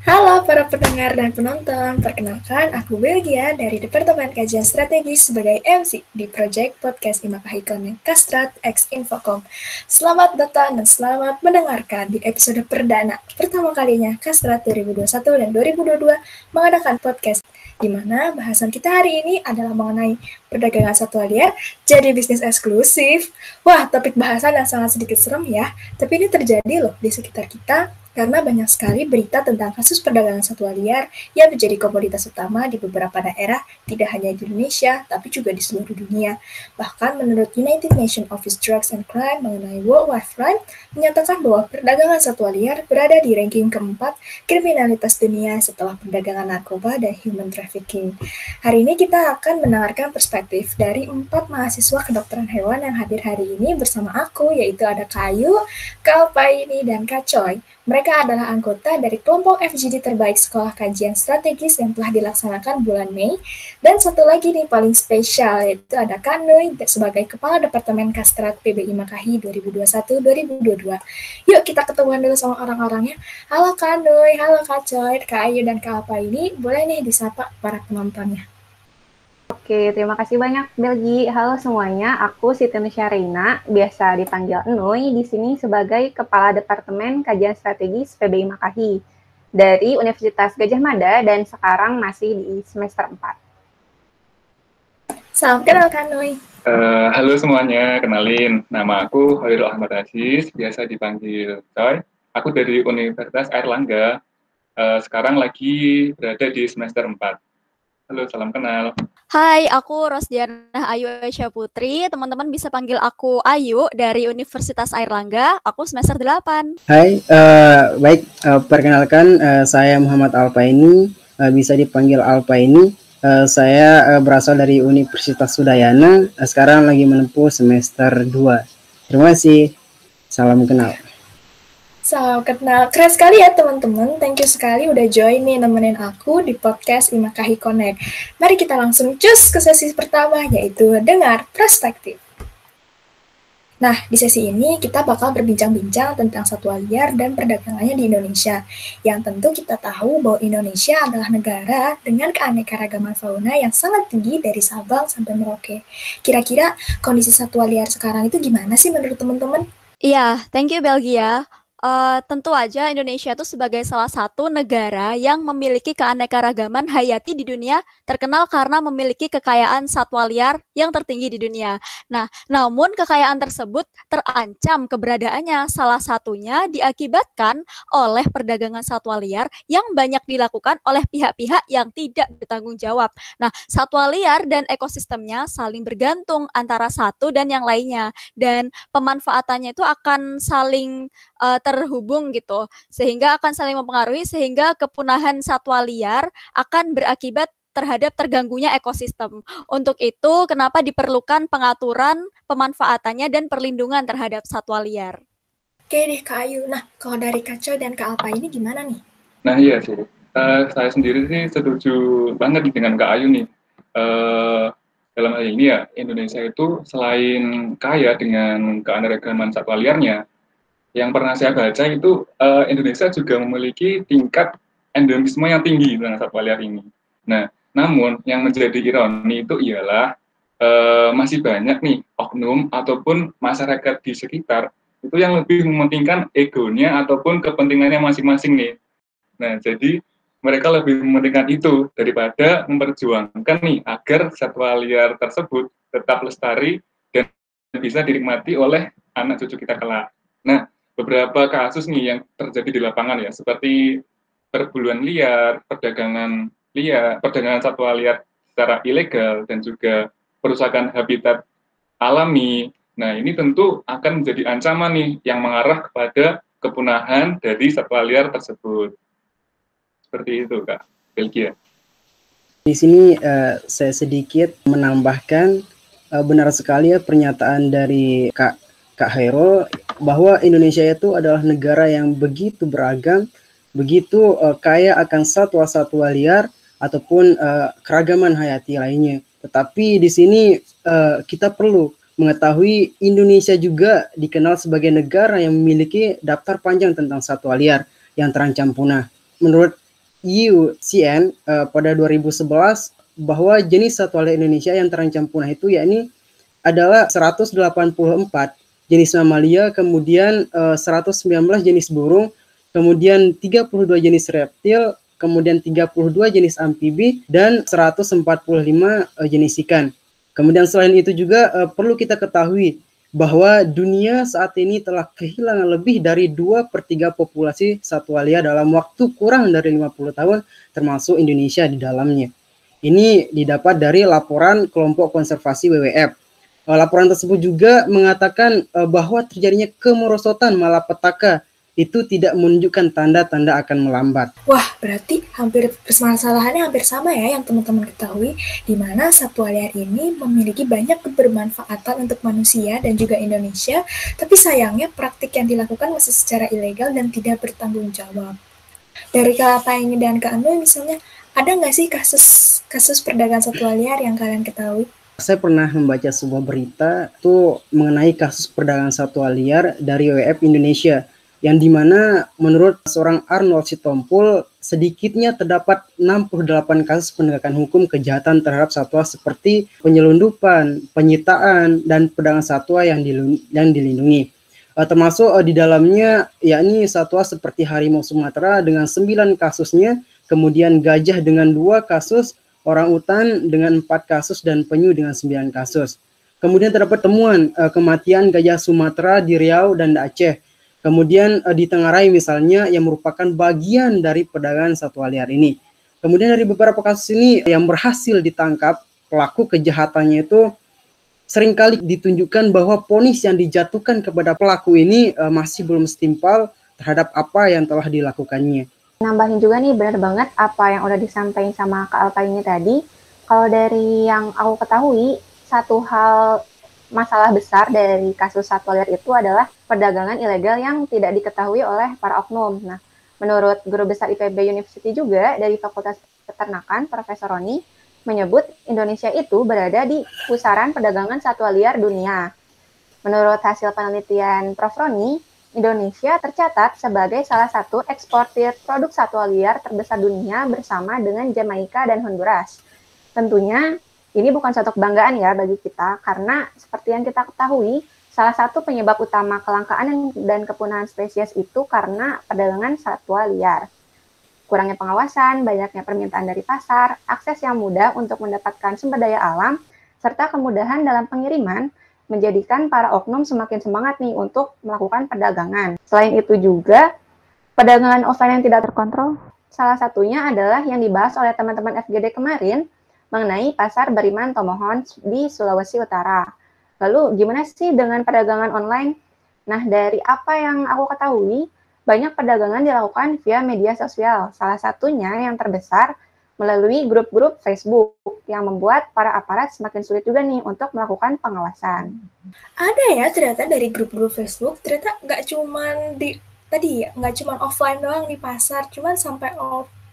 Halo para pendengar dan penonton, perkenalkan aku Belgia dari Departemen Kajian Strategis sebagai MC di Project Podcast Imakahi Connect Kastrat X Infocom. Selamat datang dan selamat mendengarkan di episode perdana pertama kalinya Kastrat 2021 dan 2022 mengadakan podcast di mana bahasan kita hari ini adalah mengenai perdagangan satwa liar jadi bisnis eksklusif. Wah, topik bahasan yang sangat sedikit serem ya, tapi ini terjadi loh di sekitar kita karena banyak sekali berita tentang kasus perdagangan satwa liar yang menjadi komoditas utama di beberapa daerah, tidak hanya di Indonesia, tapi juga di seluruh dunia. Bahkan menurut United Nations Office Drugs and Crime mengenai World Wide Crime, menyatakan bahwa perdagangan satwa liar berada di ranking keempat kriminalitas dunia setelah perdagangan narkoba dan human trafficking. Hari ini kita akan mendengarkan perspektif dari 4 mahasiswa kedokteran hewan yang hadir hari ini bersama aku, yaitu ada Kak Ayu, Kak Alpaini, dan Kak Choi. Mereka adalah anggota dari kelompok FGD terbaik Sekolah Kajian Strategis yang telah dilaksanakan bulan Mei. Dan satu lagi nih paling spesial, yaitu ada Kak Nui sebagai Kepala Departemen Kastrat PBI Makahi 2021-2022. Yuk kita ketemuan dulu sama orang-orangnya. Halo Kak Nui, halo Kak Choi, Kak Ayu, dan Kak Alpa ini. Boleh nih disapa para penontonnya. Oke, terima kasih banyak Belgi. Halo semuanya, aku Siti Nusyareina, biasa dipanggil Nui, di sini sebagai Kepala Departemen Kajian Strategis PBI Makahi dari Universitas Gadjah Mada dan sekarang masih di semester 4. Salam kenal Kak Nui. Halo semuanya, kenalin. Nama aku Hoirul Ahmad Aziz, biasa dipanggil Choi. Aku dari Universitas Airlangga, sekarang lagi berada di semester 4. Halo, salam kenal. Hai, aku Rosdiana Ayu Aisyah Putri. Teman-teman bisa panggil aku Ayu dari Universitas Airlangga. Aku semester 8. Hai, baik, perkenalkan saya Muhammad Alpaini, bisa dipanggil Alpaini. Saya berasal dari Universitas Udayana, sekarang lagi menempuh semester 2. Terima kasih, salam kenal. Salam kenal, keren sekali ya teman-teman. Thank you sekali udah join nih nemenin aku di podcast Imakahi Connect. Mari kita langsung cus ke sesi pertama, yaitu dengar perspektif. Nah, di sesi ini kita bakal berbincang-bincang tentang satwa liar dan perdagangannya di Indonesia. Yang tentu kita tahu bahwa Indonesia adalah negara dengan keanekaragaman fauna yang sangat tinggi dari Sabang sampai Merauke. Kira-kira kondisi satwa liar sekarang itu gimana sih menurut teman-teman? Iya, thank you Belgia. Tentu aja Indonesia itu sebagai salah satu negara yang memiliki keanekaragaman hayati di dunia, terkenal karena memiliki kekayaan satwa liar yang tertinggi di dunia. Nah, namun kekayaan tersebut terancam keberadaannya, salah satunya diakibatkan oleh perdagangan satwa liar yang banyak dilakukan oleh pihak-pihak yang tidak bertanggung jawab. Nah, satwa liar dan ekosistemnya saling bergantung antara satu dan yang lainnya, dan pemanfaatannya itu akan saling terhubung gitu, sehingga akan saling mempengaruhi, sehingga kepunahan satwa liar akan berakibat terhadap terganggunya ekosistem. Untuk itu, kenapa diperlukan pengaturan pemanfaatannya dan perlindungan terhadap satwa liar. Oke deh Kak Ayu, nah kalau dari Kak Choi dan Kak Alpa ini gimana nih? Nah iya sih, saya sendiri sih setuju banget dengan Kak Ayu nih. Dalam hal ini ya, Indonesia itu selain kaya dengan keanekaragaman satwa liarnya, yang pernah saya baca itu Indonesia juga memiliki tingkat endemisme yang tinggi dengan satwa liar ini. Nah, namun yang menjadi ironi itu ialah masih banyak nih oknum ataupun masyarakat di sekitar itu yang lebih mementingkan egonya ataupun kepentingannya masing-masing nih. Nah, jadi mereka lebih mementingkan itu daripada memperjuangkan nih agar satwa liar tersebut tetap lestari dan bisa dinikmati oleh anak cucu kita kelak. Nah, beberapa kasus nih yang terjadi di lapangan ya, seperti perburuan liar, perdagangan satwa liar secara ilegal, dan juga perusakan habitat alami. Nah, ini tentu akan menjadi ancaman nih yang mengarah kepada kepunahan dari satwa liar tersebut. Seperti itu, Kak Belgia. Di sini saya sedikit menambahkan, benar sekali ya pernyataan dari Kak Hairul, bahwa Indonesia itu adalah negara yang begitu beragam, begitu kaya akan satwa-satwa liar ataupun keragaman hayati lainnya. Tetapi di sini kita perlu mengetahui Indonesia juga dikenal sebagai negara yang memiliki daftar panjang tentang satwa liar yang terancam punah. Menurut IUCN pada 2011 bahwa jenis satwa liar Indonesia yang terancam punah itu yakni adalah 184 jenis mamalia, kemudian 119 jenis burung, kemudian 32 jenis reptil, kemudian 32 jenis amfibi, dan 145 jenis ikan. Kemudian selain itu juga perlu kita ketahui bahwa dunia saat ini telah kehilangan lebih dari 2/3 populasi satwa liar dalam waktu kurang dari 50 tahun, termasuk Indonesia di dalamnya. Ini didapat dari laporan kelompok konservasi WWF. Laporan tersebut juga mengatakan bahwa terjadinya kemerosotan malapetaka itu tidak menunjukkan tanda-tanda akan melambat. Wah, berarti permasalahannya hampir sama ya yang teman-teman ketahui, di mana satwa liar ini memiliki banyak kebermanfaatan untuk manusia dan juga Indonesia, tapi sayangnya praktik yang dilakukan masih secara ilegal dan tidak bertanggung jawab. Dari Kak Alpaini dan Kak Anu misalnya, ada nggak sih kasus perdagangan satwa liar yang kalian ketahui? Saya pernah membaca sebuah berita itu mengenai kasus perdagangan satwa liar dari WWF Indonesia, yang dimana menurut seorang Arnold Sitompul sedikitnya terdapat 68 kasus penegakan hukum kejahatan terhadap satwa seperti penyelundupan, penyitaan, dan perdagangan satwa yang dilindungi. Termasuk di dalamnya yakni satwa seperti harimau Sumatera dengan 9 kasusnya, kemudian gajah dengan 2 kasus, orang utan dengan 4 kasus, dan penyu dengan 9 kasus. Kemudian terdapat temuan kematian gajah Sumatera di Riau dan Aceh. Kemudian di Tenggarai misalnya yang merupakan bagian dari perdagangan satwa liar ini. Kemudian dari beberapa kasus ini yang berhasil ditangkap, pelaku kejahatannya itu seringkali ditunjukkan bahwa vonis yang dijatuhkan kepada pelaku ini masih belum setimpal terhadap apa yang telah dilakukannya. Nambahin juga nih, benar banget apa yang udah disampaikan sama Kak Alpa ini tadi. Kalau dari yang aku ketahui, satu hal masalah besar dari kasus satwa liar itu adalah perdagangan ilegal yang tidak diketahui oleh para oknum. Nah, menurut Guru Besar IPB University juga dari Fakultas Peternakan, Profesor Roni, menyebut Indonesia itu berada di pusaran perdagangan satwa liar dunia. Menurut hasil penelitian Prof. Roni, Indonesia tercatat sebagai salah satu eksportir produk satwa liar terbesar dunia bersama dengan Jamaika dan Honduras. Tentunya ini bukan suatu kebanggaan ya bagi kita, karena seperti yang kita ketahui, salah satu penyebab utama kelangkaan dan kepunahan spesies itu karena perdagangan satwa liar. Kurangnya pengawasan, banyaknya permintaan dari pasar, akses yang mudah untuk mendapatkan sumber daya alam, serta kemudahan dalam pengiriman, menjadikan para oknum semakin semangat nih untuk melakukan perdagangan. Selain itu juga, perdagangan offline yang tidak terkontrol, salah satunya adalah yang dibahas oleh teman-teman FGD kemarin, mengenai pasar Beriman Tomohon di Sulawesi Utara. Lalu gimana sih dengan perdagangan online? Nah, dari apa yang aku ketahui, banyak perdagangan dilakukan via media sosial. Salah satunya yang terbesar melalui grup-grup Facebook yang membuat para aparat semakin sulit juga nih untuk melakukan pengawasan. Ada ya ternyata dari grup-grup Facebook, ternyata nggak cuman nggak cuman offline doang di pasar, cuman sampai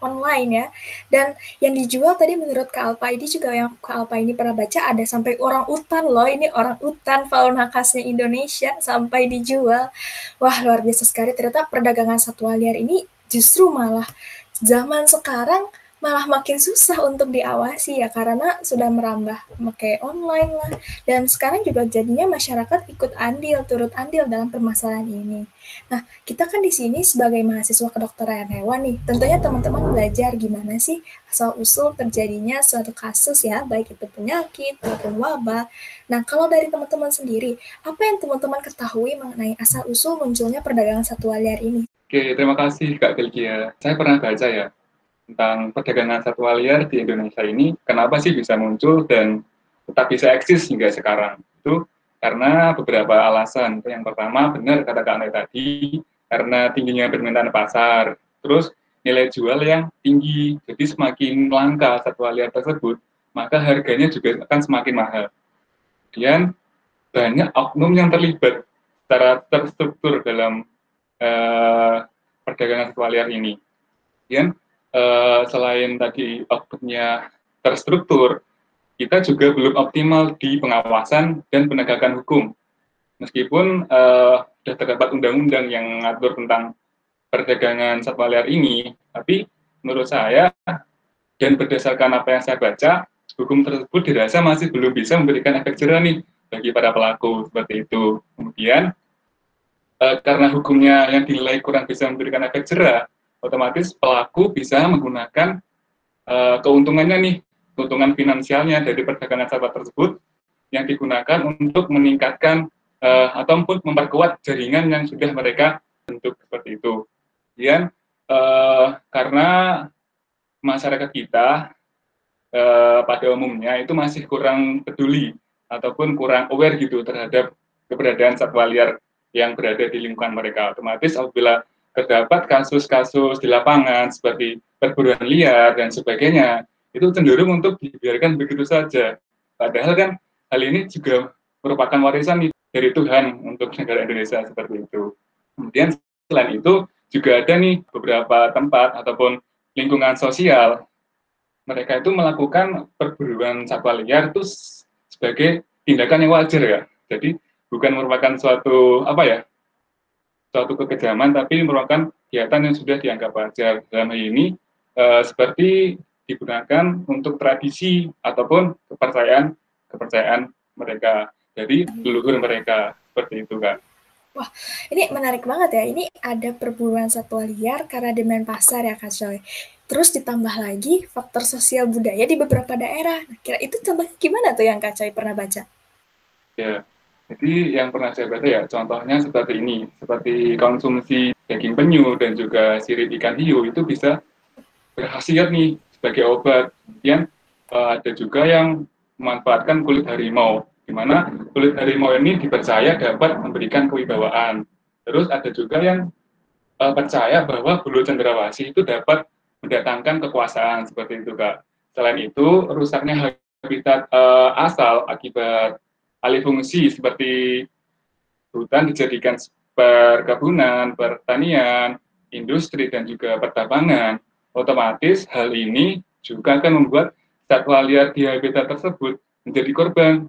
online ya. Dan yang dijual tadi menurut Kak Alpa ini juga yang Kak Alpa ini pernah baca ada sampai orang utan loh, ini orang utan fauna khasnya Indonesia sampai dijual. Wah, luar biasa sekali, ternyata perdagangan satwa liar ini justru malah zaman sekarang malah makin susah untuk diawasi ya, karena sudah merambah pakai online lah, dan sekarang juga jadinya masyarakat turut andil dalam permasalahan ini. Nah, kita kan di sini sebagai mahasiswa kedokteran hewan nih, tentunya teman-teman belajar gimana sih asal-usul terjadinya suatu kasus ya, baik itu penyakit maupun wabah. Nah, kalau dari teman-teman sendiri, apa yang teman-teman ketahui mengenai asal-usul munculnya perdagangan satwa liar ini? Oke, terima kasih Kak Belgia. Saya pernah baca ya tentang perdagangan satwa liar di Indonesia ini, kenapa sih bisa muncul dan tetap bisa eksis hingga sekarang. Itu karena beberapa alasan. Yang pertama, benar kata Kak Ane tadi, karena tingginya permintaan pasar, terus nilai jual yang tinggi, jadi semakin langka satwa liar tersebut, maka harganya juga akan semakin mahal. Kemudian banyak oknum yang terlibat secara terstruktur dalam perdagangan satwa liar ini. Kemudian selain tadi oknumnya terstruktur, kita juga belum optimal di pengawasan dan penegakan hukum. Meskipun sudah terdapat undang-undang yang mengatur tentang perdagangan satwa liar ini, tapi menurut saya dan berdasarkan apa yang saya baca, hukum tersebut dirasa masih belum bisa memberikan efek jerah nih bagi para pelaku seperti itu. Kemudian karena hukumnya yang dinilai kurang bisa memberikan efek jerah, otomatis pelaku bisa menggunakan keuntungannya nih, keuntungan finansialnya dari perdagangan satwa tersebut yang digunakan untuk meningkatkan ataupun memperkuat jaringan yang sudah mereka bentuk seperti itu. Kemudian karena masyarakat kita pada umumnya itu masih kurang peduli ataupun kurang aware gitu terhadap keberadaan satwa liar yang berada di lingkungan mereka. Otomatis apabila terdapat kasus-kasus di lapangan seperti perburuan liar dan sebagainya, itu cenderung untuk dibiarkan begitu saja. Padahal kan hal ini juga merupakan warisan dari Tuhan untuk negara Indonesia seperti itu. Kemudian selain itu juga ada nih beberapa tempat ataupun lingkungan sosial mereka itu melakukan perburuan satwa liar itu sebagai tindakan yang wajar ya. Jadi bukan merupakan suatu suatu kekejaman, tapi merupakan kegiatan yang sudah dianggap wajar. Dalam hal ini seperti digunakan untuk tradisi ataupun kepercayaan mereka dari leluhur mereka seperti itu kan. Wah, ini menarik banget ya. Ini ada perburuan satwa liar karena demand pasar ya Kak Coy. Terus ditambah lagi faktor sosial budaya di beberapa daerah. Nah, kira itu contohnya gimana tuh yang Kak Coy pernah baca? Ya, jadi yang pernah saya baca ya, contohnya seperti ini, seperti konsumsi daging penyu dan juga sirip ikan hiu itu bisa berkhasiat nih sebagai obat. Kemudian ada juga yang memanfaatkan kulit harimau, di mana kulit harimau ini dipercaya dapat memberikan kewibawaan. Terus ada juga yang percaya bahwa bulu cendrawasih itu dapat mendatangkan kekuasaan seperti itu Kak. Selain itu, rusaknya habitat asal akibat alih fungsi seperti hutan dijadikan perkebunan, pertanian, industri, dan juga pertambangan. Otomatis hal ini juga akan membuat satwa liar di habitat tersebut menjadi korban.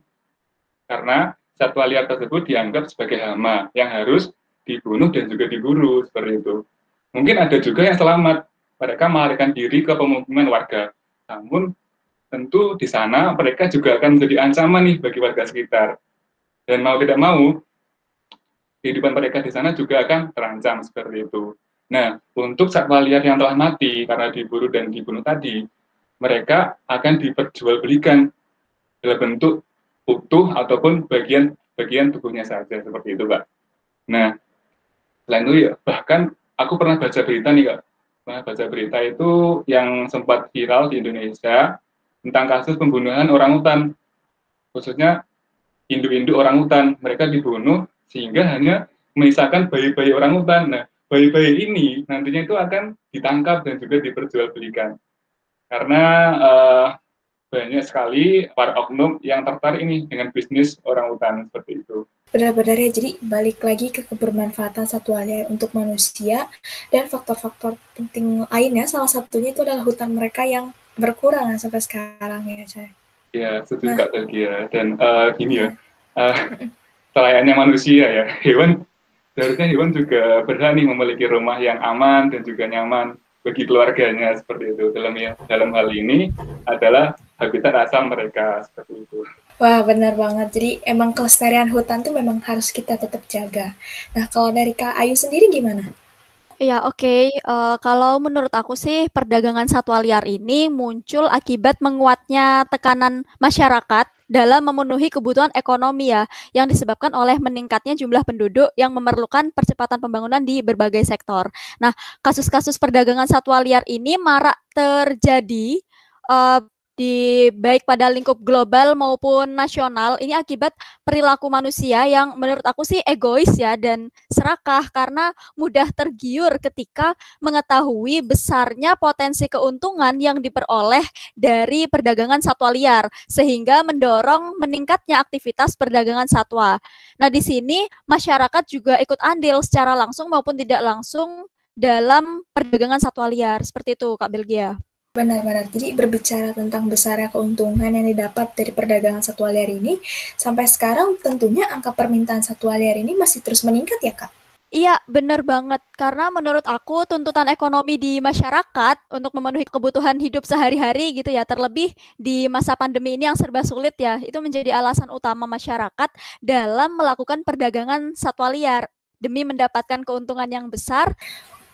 Karena satwa liar tersebut dianggap sebagai hama yang harus dibunuh dan juga diburu, seperti itu. Mungkin ada juga yang selamat, mereka melarikan diri ke pemukiman warga. Namun tentu di sana mereka juga akan menjadi ancaman nih bagi warga sekitar. Dan mau tidak mau, kehidupan mereka di sana juga akan terancam seperti itu. Nah, untuk satwa liar yang telah mati karena diburu dan dibunuh tadi, mereka akan diperjualbelikan dalam bentuk utuh ataupun bagian tubuhnya saja seperti itu, Kak. Nah, selain itu ya, bahkan aku pernah baca berita nih, Kak. Pernah baca berita itu yang sempat viral di Indonesia tentang kasus pembunuhan orangutan, khususnya induk-induk orangutan. Mereka dibunuh sehingga hanya menyisakan bayi-bayi orangutan. Nah, bayi-bayi ini nantinya itu akan ditangkap dan juga diperjualbelikan. Karena banyak sekali para oknum yang tertarik ini dengan bisnis orangutan seperti itu. Benar-benar ya, jadi balik lagi ke kebermanfaatan satwa liar untuk manusia dan faktor-faktor penting lainnya, salah satunya itu adalah hutan mereka yang berkurang sampai sekarang ya, Chay. Ya, setuju Kak Belgia. Dan gini ya, selayaknya manusia ya, seharusnya hewan juga berhak nih memiliki rumah yang aman dan juga nyaman bagi keluarganya seperti itu. Dalam hal ini adalah habitat asal mereka seperti itu. Wah, benar banget. Jadi emang kelestarian hutan tuh memang harus kita tetap jaga. Nah, kalau dari Kak Ayu sendiri gimana? Ya, oke. Kalau menurut aku sih perdagangan satwa liar ini muncul akibat menguatnya tekanan masyarakat dalam memenuhi kebutuhan ekonomi ya, yang disebabkan oleh meningkatnya jumlah penduduk yang memerlukan percepatan pembangunan di berbagai sektor. Nah, kasus-kasus perdagangan satwa liar ini marak terjadi di baik pada lingkup global maupun nasional. Ini akibat perilaku manusia yang menurut aku sih egois ya dan serakah karena mudah tergiur ketika mengetahui besarnya potensi keuntungan yang diperoleh dari perdagangan satwa liar sehingga mendorong meningkatnya aktivitas perdagangan satwa. Nah, di sini masyarakat juga ikut andil secara langsung maupun tidak langsung dalam perdagangan satwa liar. Seperti itu, Kak Belgia. Benar-benar. Jadi berbicara tentang besarnya keuntungan yang didapat dari perdagangan satwa liar ini, sampai sekarang tentunya angka permintaan satwa liar ini masih terus meningkat ya, Kak? Iya, bener banget. Karena menurut aku tuntutan ekonomi di masyarakat untuk memenuhi kebutuhan hidup sehari-hari gitu ya, terlebih di masa pandemi ini yang serba sulit ya, itu menjadi alasan utama masyarakat dalam melakukan perdagangan satwa liar demi mendapatkan keuntungan yang besar.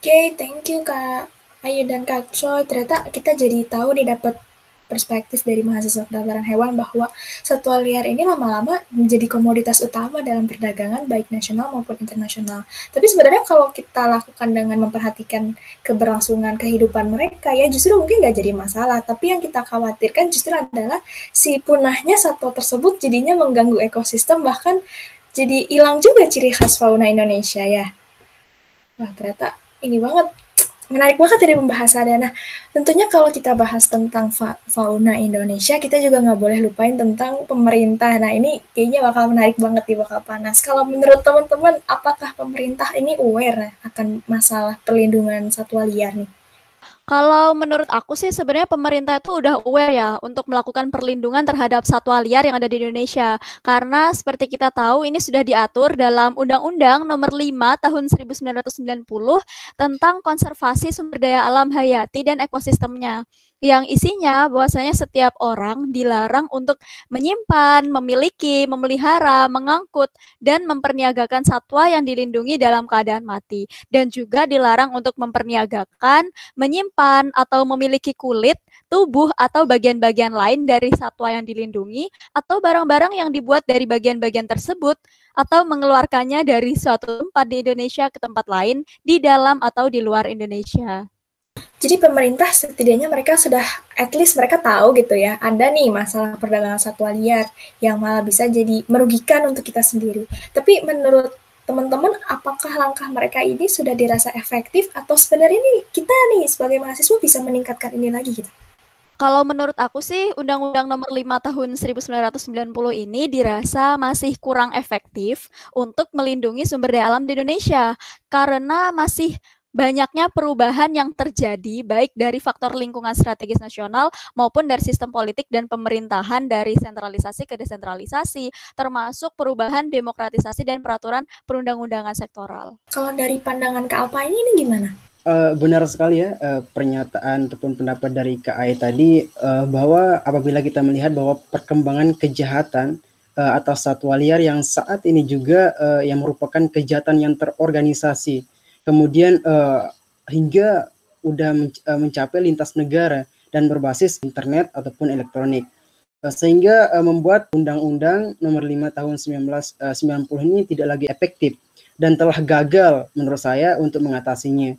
Oke, thank you Kak Ayu dan Kak Choi. Ternyata kita jadi tahu nih dapat perspektif dari mahasiswa kedokteran hewan bahwa satwa liar ini lama-lama menjadi komoditas utama dalam perdagangan baik nasional maupun internasional. Tapi sebenarnya kalau kita lakukan dengan memperhatikan keberlangsungan kehidupan mereka ya justru mungkin nggak jadi masalah. Tapi yang kita khawatirkan justru adalah si punahnya satwa tersebut jadinya mengganggu ekosistem bahkan jadi hilang juga ciri khas fauna Indonesia ya. Wah ternyata ini banget menarik banget dari pembahasannya. Nah, tentunya kalau kita bahas tentang fauna Indonesia, kita juga nggak boleh lupain tentang pemerintah. Nah, ini kayaknya bakal menarik banget nih, bakal panas. Kalau menurut teman-teman, apakah pemerintah ini aware akan masalah perlindungan satwa liar nih? Kalau menurut aku sih sebenarnya pemerintah itu udah aware ya untuk melakukan perlindungan terhadap satwa liar yang ada di Indonesia. Karena seperti kita tahu ini sudah diatur dalam Undang-Undang Nomor 5 Tahun 1990 tentang konservasi sumber daya alam hayati dan ekosistemnya. Yang isinya bahwasanya setiap orang dilarang untuk menyimpan, memiliki, memelihara, mengangkut, dan memperniagakan satwa yang dilindungi dalam keadaan mati. Dan juga dilarang untuk memperniagakan, menyimpan atau memiliki kulit, tubuh, atau bagian-bagian lain dari satwa yang dilindungi, atau barang-barang yang dibuat dari bagian-bagian tersebut, atau mengeluarkannya dari suatu tempat di Indonesia ke tempat lain, di dalam atau di luar Indonesia. Jadi pemerintah setidaknya mereka sudah, at least mereka tahu gitu ya, ada nih masalah perdagangan satwa liar yang malah bisa jadi merugikan untuk kita sendiri. Tapi menurut teman-teman, apakah langkah mereka ini sudah dirasa efektif atau sebenarnya nih kita nih sebagai mahasiswa bisa meningkatkan ini lagi gitu? Kalau menurut aku sih Undang-Undang Nomor 5 Tahun 1990 ini dirasa masih kurang efektif untuk melindungi sumber daya alam di Indonesia karena masih banyaknya perubahan yang terjadi baik dari faktor lingkungan strategis nasional maupun dari sistem politik dan pemerintahan dari sentralisasi ke desentralisasi, termasuk perubahan demokratisasi dan peraturan perundang-undangan sektoral. Kalau dari pandangan Kak Alpa ini gimana? Benar sekali ya pernyataan ataupun pendapat dari Kak Ai tadi bahwa apabila kita melihat bahwa perkembangan kejahatan atas satwa liar yang saat ini juga yang merupakan kejahatan yang terorganisasi, kemudian hingga udah mencapai lintas negara dan berbasis internet ataupun elektronik, sehingga membuat Undang-Undang Nomor 5 Tahun 1990 ini tidak lagi efektif dan telah gagal menurut saya untuk mengatasinya.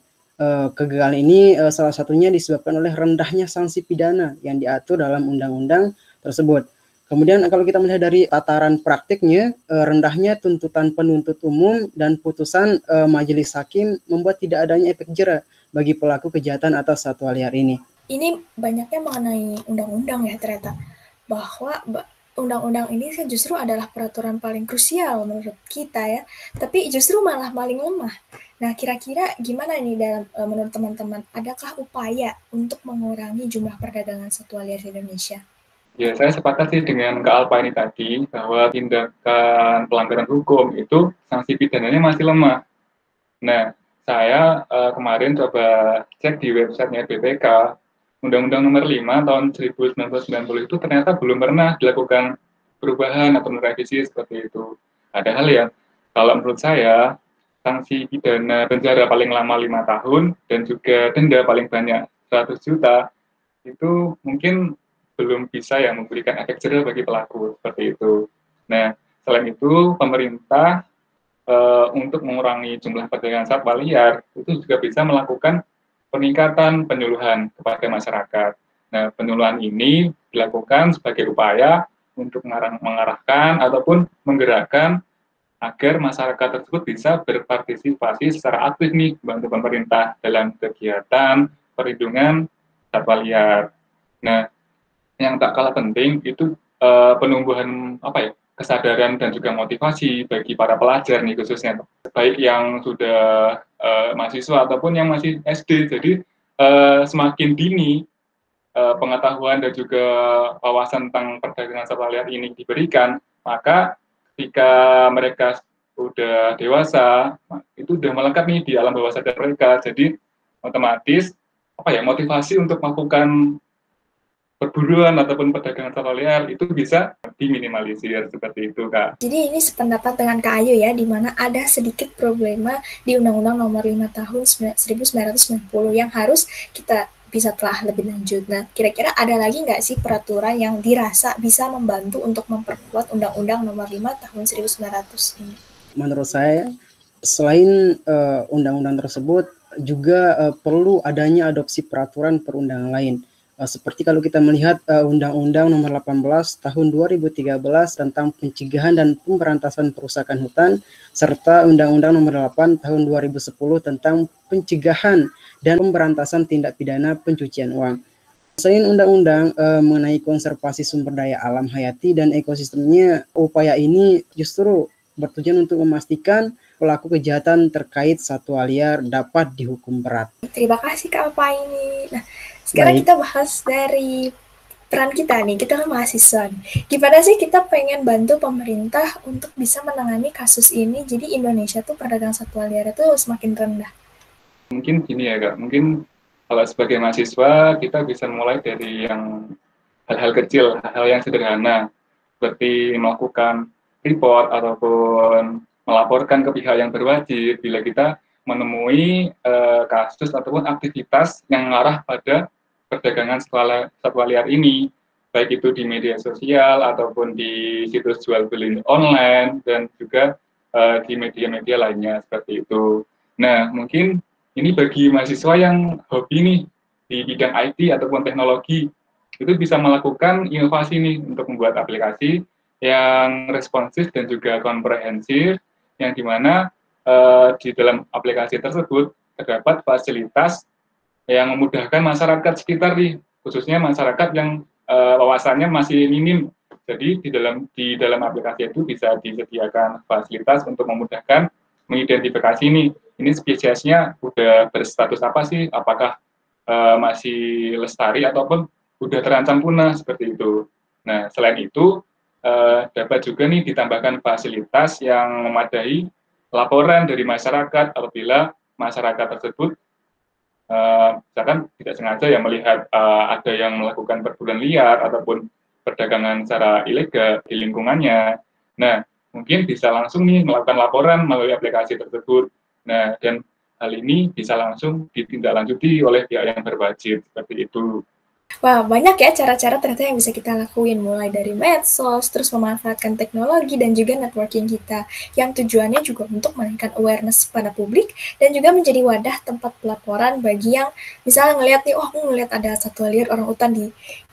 Kegagalan ini salah satunya disebabkan oleh rendahnya sanksi pidana yang diatur dalam undang-undang tersebut. Kemudian kalau kita melihat dari tataran praktiknya, rendahnya tuntutan penuntut umum dan putusan majelis hakim membuat tidak adanya efek jera bagi pelaku kejahatan atas satwa liar ini. Ini banyaknya mengenai undang-undang ya ternyata, bahwa undang-undang ini kan justru adalah peraturan paling krusial menurut kita ya, tapi justru malah paling lemah. Nah, kira-kira gimana nih dalam menurut teman-teman, adakah upaya untuk mengurangi jumlah perdagangan satwa liar di Indonesia? Ya, saya sepakat sih dengan Kak Alpa ini tadi, bahwa tindakan pelanggaran hukum itu sanksi pidananya masih lemah. Nah, saya kemarin coba cek di websitenya BPK, Undang-Undang Nomor 5 Tahun 1990 itu ternyata belum pernah dilakukan perubahan atau merevisi seperti itu. Ada hal yang, kalau menurut saya, sanksi pidana penjara paling lama 5 tahun dan juga denda paling banyak 100 juta, itu mungkin belum bisa ya memberikan efek jera bagi pelaku, seperti itu. Nah, selain itu, pemerintah untuk mengurangi jumlah perdagangan satwa liar, itu juga bisa melakukan peningkatan penyuluhan kepada masyarakat. Nah, penyuluhan ini dilakukan sebagai upaya untuk mengarahkan ataupun menggerakkan agar masyarakat tersebut bisa berpartisipasi secara aktif nih membantu pemerintah dalam kegiatan perlindungan satwa liar. Nah, yang tak kalah penting itu penumbuhan kesadaran dan juga motivasi bagi para pelajar nih khususnya, baik yang sudah mahasiswa ataupun yang masih SD. Jadi semakin dini pengetahuan dan juga wawasan tentang perdagangan satwa liar ini diberikan, maka ketika mereka udah dewasa, itu udah melekat nih di alam bawah sadar mereka. Jadi otomatis motivasi untuk melakukan perburuan ataupun perdagangan satwa liar itu bisa diminimalisir seperti itu, Kak. Jadi ini sependapat dengan Kak Ayu ya, di mana ada sedikit problema di Undang-Undang Nomor 5 Tahun 1990 yang harus kita bisa telah lebih lanjut. Nah, kira-kira ada lagi nggak sih peraturan yang dirasa bisa membantu untuk memperkuat Undang-Undang Nomor 5 Tahun 1900 ini? Menurut saya, selain undang-undang tersebut, juga perlu adanya adopsi peraturan perundangan lain. Seperti kalau kita melihat Undang-Undang Nomor 18 Tahun 2013 tentang pencegahan dan pemberantasan perusakan hutan, serta Undang-Undang Nomor 8 Tahun 2010 tentang pencegahan dan pemberantasan tindak pidana pencucian uang. Selain undang-undang mengenai konservasi sumber daya alam hayati dan ekosistemnya, upaya ini justru bertujuan untuk memastikan pelaku kejahatan terkait satwa liar dapat dihukum berat. Terima kasih Kak Apa ini. Nah, sekarang kita bahas dari peran kita nih, kita kan mahasiswa nih. Gimana sih kita pengen bantu pemerintah untuk bisa menangani kasus ini, jadi Indonesia tuh perdagangan satwa liar itu semakin rendah? Mungkin gini ya Kak, mungkin kalau sebagai mahasiswa kita bisa mulai dari yang hal-hal kecil, hal-hal yang sederhana, seperti melakukan report ataupun melaporkan ke pihak yang berwajib bila kita menemui kasus ataupun aktivitas yang mengarah pada perdagangan satwa liar ini, baik itu di media sosial ataupun di situs jual beli online dan juga di media-media lainnya seperti itu. Nah, mungkin ini bagi mahasiswa yang hobi nih di bidang IT ataupun teknologi, itu bisa melakukan inovasi nih untuk membuat aplikasi yang responsif dan juga komprehensif, yang dimana di dalam aplikasi tersebut terdapat fasilitas yang memudahkan masyarakat sekitar nih, khususnya masyarakat yang wawasannya masih minim. Jadi di dalam aplikasi itu bisa disediakan fasilitas untuk memudahkan mengidentifikasi ini spesiesnya udah berstatus apa sih, apakah masih lestari ataupun udah terancam punah seperti itu. Nah, selain itu dapat juga nih ditambahkan fasilitas yang memadai laporan dari masyarakat apabila masyarakat tersebut misalkan tidak sengaja ya melihat ada yang melakukan perburuan liar ataupun perdagangan secara ilegal di lingkungannya. Nah, mungkin bisa langsung nih melakukan laporan melalui aplikasi tersebut. Nah, dan hal ini bisa langsung ditindaklanjuti oleh pihak yang berwajib seperti itu. Wah, banyak ya cara-cara ternyata yang bisa kita lakuin, mulai dari medsos, terus memanfaatkan teknologi dan juga networking kita, yang tujuannya juga untuk menaikkan awareness pada publik dan juga menjadi wadah tempat pelaporan bagi yang misalnya ngelihat nih, aku ngelihat ada satwa liar orang hutan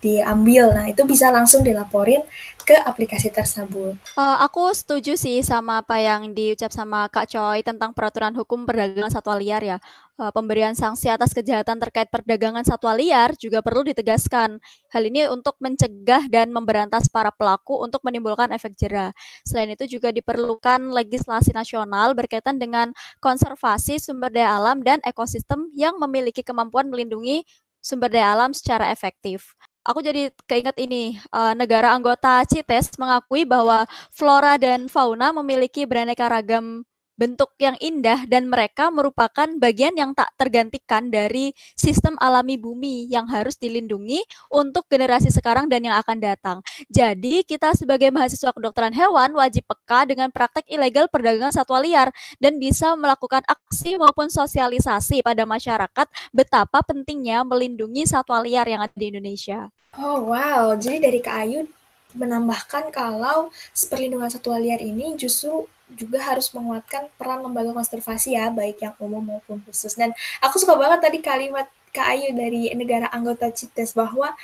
diambil, nah itu bisa langsung dilaporin ke aplikasi tersebut. Aku setuju sih sama apa yang diucap sama Kak Choi tentang peraturan hukum perdagangan satwa liar ya. Pemberian sanksi atas kejahatan terkait perdagangan satwa liar juga perlu ditegaskan. Hal ini untuk mencegah dan memberantas para pelaku untuk menimbulkan efek jera. Selain itu juga diperlukan legislasi nasional berkaitan dengan konservasi sumber daya alam dan ekosistem yang memiliki kemampuan melindungi sumber daya alam secara efektif. Aku jadi keinget ini, negara anggota CITES mengakui bahwa flora dan fauna memiliki beraneka ragam bentuk yang indah dan mereka merupakan bagian yang tak tergantikan dari sistem alami bumi yang harus dilindungi untuk generasi sekarang dan yang akan datang. Jadi kita sebagai mahasiswa kedokteran hewan wajib peka dengan praktek ilegal perdagangan satwa liar dan bisa melakukan aksi maupun sosialisasi pada masyarakat betapa pentingnya melindungi satwa liar yang ada di Indonesia. Oh wow, jadi dari Kak Ayu menambahkan kalau perlindungan satwa liar ini justru juga harus menguatkan peran lembaga konservasi ya, baik yang umum maupun khusus. Dan aku suka banget tadi kalimat Kak Ayu dari negara anggota CITES bahwa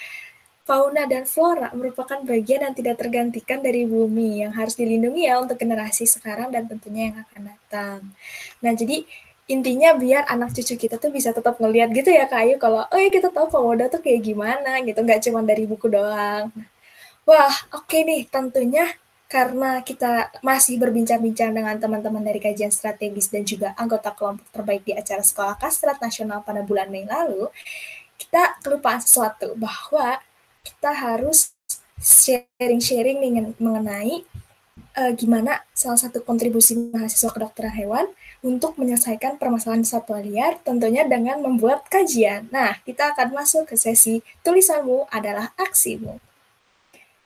fauna dan flora merupakan bagian yang tidak tergantikan dari bumi yang harus dilindungi ya untuk generasi sekarang dan tentunya yang akan datang. Nah, jadi intinya biar anak cucu kita tuh bisa tetap ngeliat gitu ya Kak Ayu, kalau oh ya kita tahu Komodo tuh kayak gimana gitu, nggak cuma dari buku doang. Wah, oke nih, tentunya karena kita masih berbincang-bincang dengan teman-teman dari kajian strategis dan juga anggota kelompok terbaik di acara Sekolah Kastrat Nasional pada bulan Mei lalu, kita kelupaan sesuatu, bahwa kita harus sharing-sharing mengenai gimana salah satu kontribusi mahasiswa kedokteran hewan untuk menyelesaikan permasalahan satwa liar, tentunya dengan membuat kajian. Nah, kita akan masuk ke sesi tulisanmu adalah aksimu.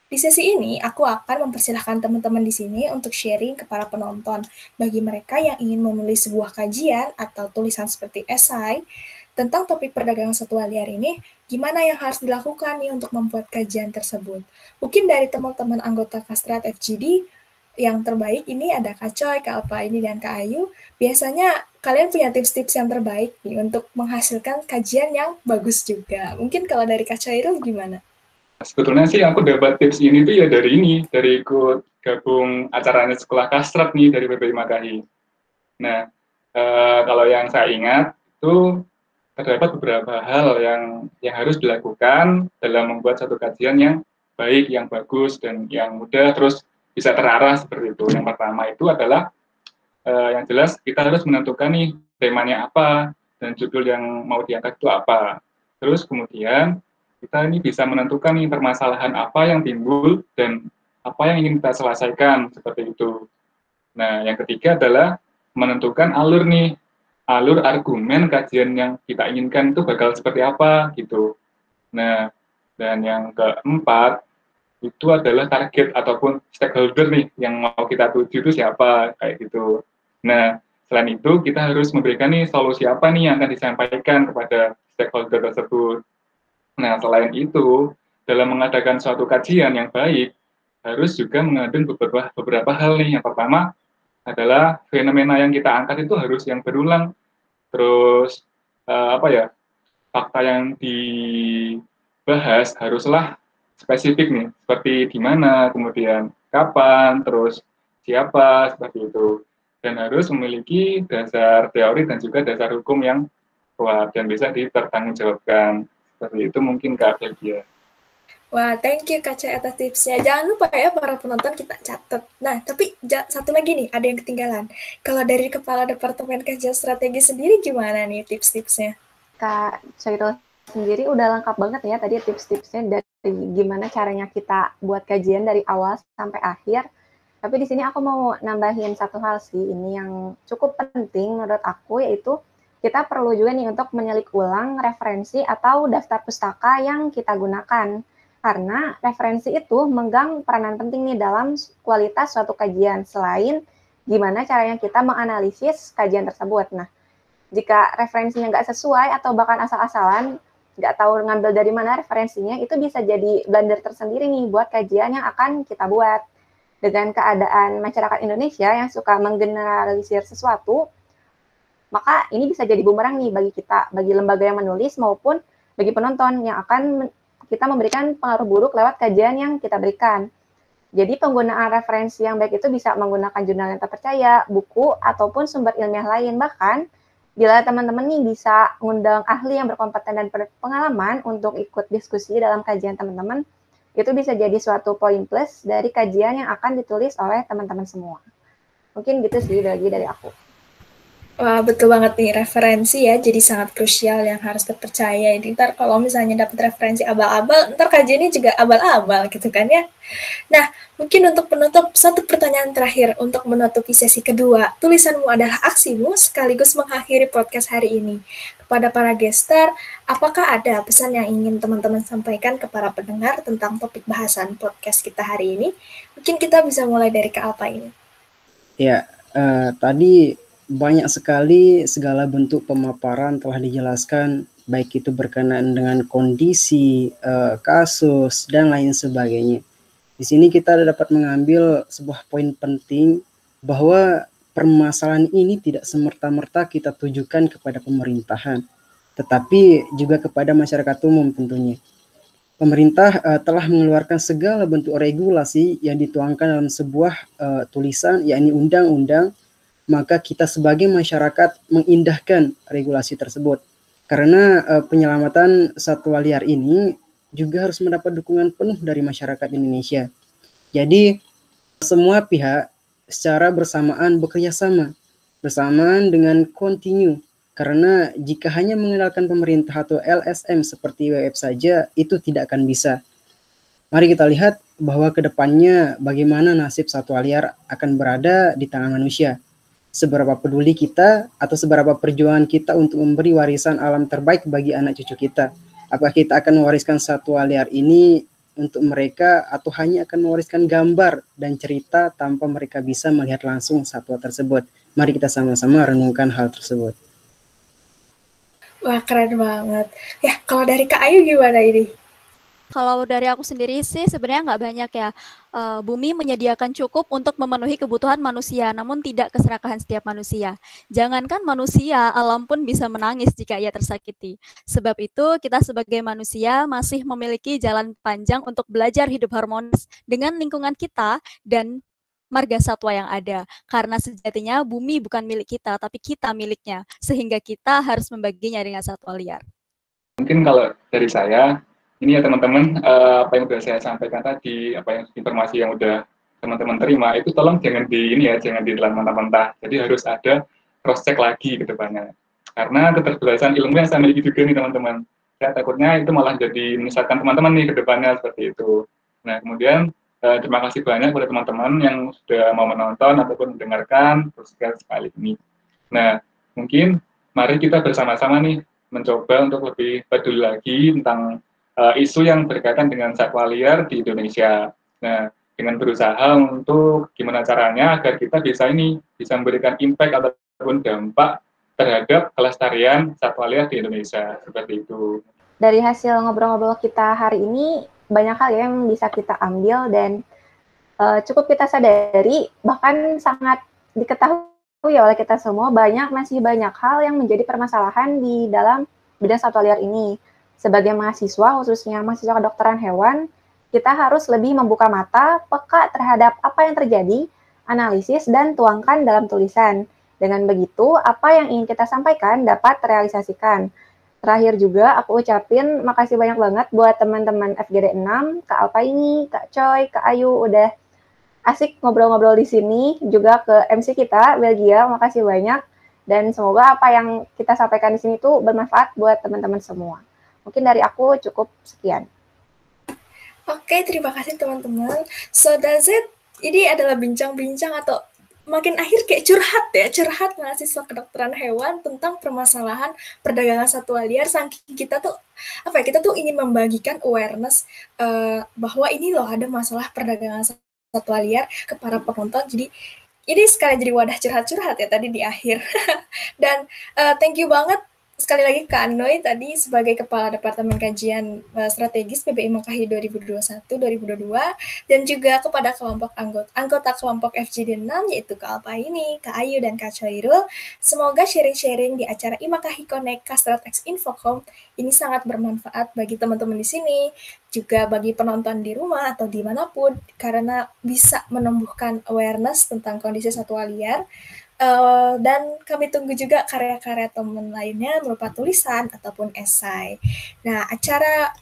Di sesi ini, aku akan mempersilahkan teman-teman di sini untuk sharing ke para penonton. Bagi mereka yang ingin menulis sebuah kajian atau tulisan seperti esai tentang topik perdagangan satwa liar ini, gimana yang harus dilakukan nih untuk membuat kajian tersebut? Mungkin dari teman-teman anggota Kastrat FGD, yang terbaik ini ada Kak Coy, Kak Alpa ini, dan Kak Ayu. Biasanya kalian punya tips-tips yang terbaik nih untuk menghasilkan kajian yang bagus juga. Mungkin kalau dari Kak Coy itu gimana? Sebetulnya sih aku dapat tips ini tuh ya dari ikut gabung acaranya sekolah Kastrat nih dari PBI Makahi. Nah, kalau yang saya ingat itu terdapat beberapa hal yang harus dilakukan dalam membuat satu kajian yang baik, yang bagus, dan yang mudah, terus bisa terarah seperti itu. Yang pertama itu adalah yang jelas kita harus menentukan nih temanya apa dan judul yang mau diangkat itu apa. Terus kemudian kita ini bisa menentukan nih permasalahan apa yang timbul dan apa yang ingin kita selesaikan seperti itu. Nah, yang ketiga adalah menentukan alur argumen kajian yang kita inginkan itu bakal seperti apa gitu. Nah, dan yang keempat itu adalah target ataupun stakeholder nih yang mau kita tuju itu siapa kayak gitu. Nah, selain itu kita harus memberikan nih solusi apa nih yang akan disampaikan kepada stakeholder tersebut. Nah, selain itu, dalam mengadakan suatu kajian yang baik, harus juga mengandung beberapa hal nih. Yang pertama adalah fenomena yang kita angkat itu harus yang berulang. Terus, fakta yang dibahas haruslah spesifik nih, seperti di mana, kemudian kapan, terus siapa, seperti itu. Dan harus memiliki dasar teori dan juga dasar hukum yang kuat dan bisa dipertanggungjawabkan. Seperti itu mungkin Kak Belgia. Wah, thank you Kak Coy atas tipsnya. Jangan lupa ya para penonton kita catat. Nah, tapi satu lagi nih, ada yang ketinggalan. Kalau dari Kepala Departemen Kajian Strategi sendiri gimana nih tips-tipsnya? Kak Coy sendiri udah lengkap banget ya tadi tips-tipsnya dari gimana caranya kita buat kajian dari awal sampai akhir. Tapi di sini aku mau nambahin satu hal sih, ini yang cukup penting menurut aku, yaitu kita perlu juga nih untuk menyelik ulang referensi atau daftar pustaka yang kita gunakan. Karena referensi itu memegang peranan penting nih dalam kualitas suatu kajian, selain gimana caranya kita menganalisis kajian tersebut. Nah, jika referensinya nggak sesuai atau bahkan asal-asalan, nggak tahu ngambil dari mana referensinya, itu bisa jadi blunder tersendiri nih buat kajian yang akan kita buat. Dengan keadaan masyarakat Indonesia yang suka menggeneralisir sesuatu, maka ini bisa jadi bumerang nih bagi kita, bagi lembaga yang menulis maupun bagi penonton yang akan kita memberikan pengaruh buruk lewat kajian yang kita berikan. Jadi penggunaan referensi yang baik itu bisa menggunakan jurnal yang terpercaya, buku, ataupun sumber ilmiah lain. Bahkan, bila teman-teman nih bisa mengundang ahli yang berkompeten dan berpengalaman untuk ikut diskusi dalam kajian teman-teman, itu bisa jadi suatu poin plus dari kajian yang akan ditulis oleh teman-teman semua. Mungkin gitu sih dari aku. Wah, betul banget nih, referensi ya, jadi sangat krusial yang harus terpercaya. Jadi ntar kalau misalnya dapat referensi abal-abal, ntar kajiannya juga abal-abal gitu kan ya. Nah, mungkin untuk penutup, satu pertanyaan terakhir untuk menutupi sesi kedua. Tulisanmu adalah aksimu sekaligus mengakhiri podcast hari ini. Kepada para gestar, apakah ada pesan yang ingin teman-teman sampaikan ke para pendengar tentang topik bahasan podcast kita hari ini? Mungkin kita bisa mulai dari Kak Alpa ini. Ya, tadi banyak sekali segala bentuk pemaparan telah dijelaskan, baik itu berkenaan dengan kondisi, kasus, dan lain sebagainya. Di sini kita dapat mengambil sebuah poin penting bahwa permasalahan ini tidak semerta-merta kita tujukan kepada pemerintahan, tetapi juga kepada masyarakat umum tentunya. Pemerintah telah mengeluarkan segala bentuk regulasi yang dituangkan dalam sebuah tulisan, yakni undang-undang, maka kita sebagai masyarakat mengindahkan regulasi tersebut. Karena penyelamatan satwa liar ini juga harus mendapat dukungan penuh dari masyarakat Indonesia. Jadi semua pihak secara bersamaan bekerja sama, bersamaan dengan kontinu. Karena jika hanya mengandalkan pemerintah atau LSM seperti WWF saja, itu tidak akan bisa. Mari kita lihat bahwa kedepannya bagaimana nasib satwa liar akan berada di tangan manusia. Seberapa peduli kita atau seberapa perjuangan kita untuk memberi warisan alam terbaik bagi anak cucu kita. Apakah kita akan mewariskan satwa liar ini untuk mereka atau hanya akan mewariskan gambar dan cerita tanpa mereka bisa melihat langsung satwa tersebut. Mari kita sama-sama renungkan hal tersebut. Wah, keren banget. Ya, kalau dari Kak Ayu gimana ini? Kalau dari aku sendiri sih sebenarnya nggak banyak ya. Bumi menyediakan cukup untuk memenuhi kebutuhan manusia, namun tidak keserakahan setiap manusia. Jangankan manusia, alam pun bisa menangis jika ia tersakiti. Sebab itu, kita sebagai manusia masih memiliki jalan panjang untuk belajar hidup harmonis dengan lingkungan kita dan marga satwa yang ada. Karena sejatinya bumi bukan milik kita, tapi kita miliknya. Sehingga kita harus membaginya dengan satwa liar. Mungkin kalau dari saya, ini ya teman-teman, apa yang sudah saya sampaikan tadi, apa yang informasi yang udah teman-teman terima, itu tolong jangan jangan ditelan mentah-mentah. Jadi harus ada cross check lagi ke depannya. Karena keterbelasan ilmu yang saya miliki juga nih teman-teman. Saya takutnya itu malah jadi menyesatkan teman-teman nih ke depannya seperti itu. Nah, kemudian terima kasih banyak kepada teman-teman yang sudah mau menonton ataupun mendengarkan podcast kali ini. Nah, mungkin mari kita bersama-sama nih mencoba untuk lebih peduli lagi tentang isu yang berkaitan dengan satwa liar di Indonesia. Nah, dengan berusaha untuk gimana caranya agar kita bisa memberikan impact ataupun dampak terhadap kelestarian satwa liar di Indonesia, seperti itu. Dari hasil ngobrol-ngobrol kita hari ini, banyak hal yang bisa kita ambil dan cukup kita sadari, bahkan sangat diketahui oleh kita semua, masih banyak hal yang menjadi permasalahan di dalam bidang satwa liar ini. Sebagai mahasiswa, khususnya mahasiswa kedokteran hewan, kita harus lebih membuka mata, peka terhadap apa yang terjadi, analisis, dan tuangkan dalam tulisan. Dengan begitu, apa yang ingin kita sampaikan dapat terrealisasikan. Terakhir juga, aku ucapin makasih banyak banget buat teman-teman FGD 6, Kak Alpaini, Kak Choi, Kak Ayu, udah asik ngobrol-ngobrol di sini. Juga ke MC kita, Belgia, makasih banyak. Dan semoga apa yang kita sampaikan di sini tuh bermanfaat buat teman-teman semua. Mungkin dari aku cukup sekian. Oke, terima kasih teman-teman. So, does it, ini adalah bincang-bincang atau makin akhir kayak curhat mahasiswa kedokteran hewan tentang permasalahan perdagangan satwa liar. Saking kita tuh, kita tuh ingin membagikan awareness bahwa ini loh ada masalah perdagangan satwa liar ke para penonton. Jadi, ini sekali jadi wadah curhat-curhat ya tadi di akhir. Dan thank you banget sekali lagi Kak Anoy tadi sebagai Kepala Departemen Kajian Strategis PBI Makahi 2021-2022 dan juga kepada kelompok anggota kelompok FGD 6 yaitu Kak Alpaini, Kak Ayu, dan Kak Choirul. Semoga sharing-sharing di acara Imakahi Connect Kastrat X Infocom ini sangat bermanfaat bagi teman-teman di sini, juga bagi penonton di rumah atau dimanapun, karena bisa menumbuhkan awareness tentang kondisi satwa liar. Dan kami tunggu juga karya-karya teman lainnya berupa tulisan ataupun esai. Nah, acara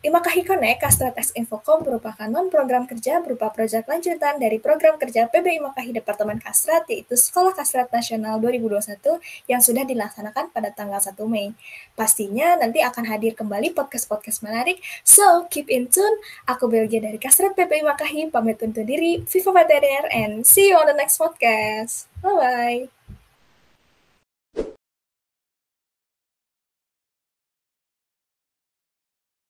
Imakahi Connect Kastrat X Infocom merupakan non-program kerja berupa proyek lanjutan dari program kerja PBI Makahi Departemen Kastrat, yaitu Sekolah Kastrat Nasional 2021 yang sudah dilaksanakan pada tanggal 1 Mei. Pastinya nanti akan hadir kembali podcast-podcast menarik, so keep in tune. Aku Belgia dari Kastrat PBI Makahi, pamit undur diri, Viva Veteriner, and see you on the next podcast. Bye-bye.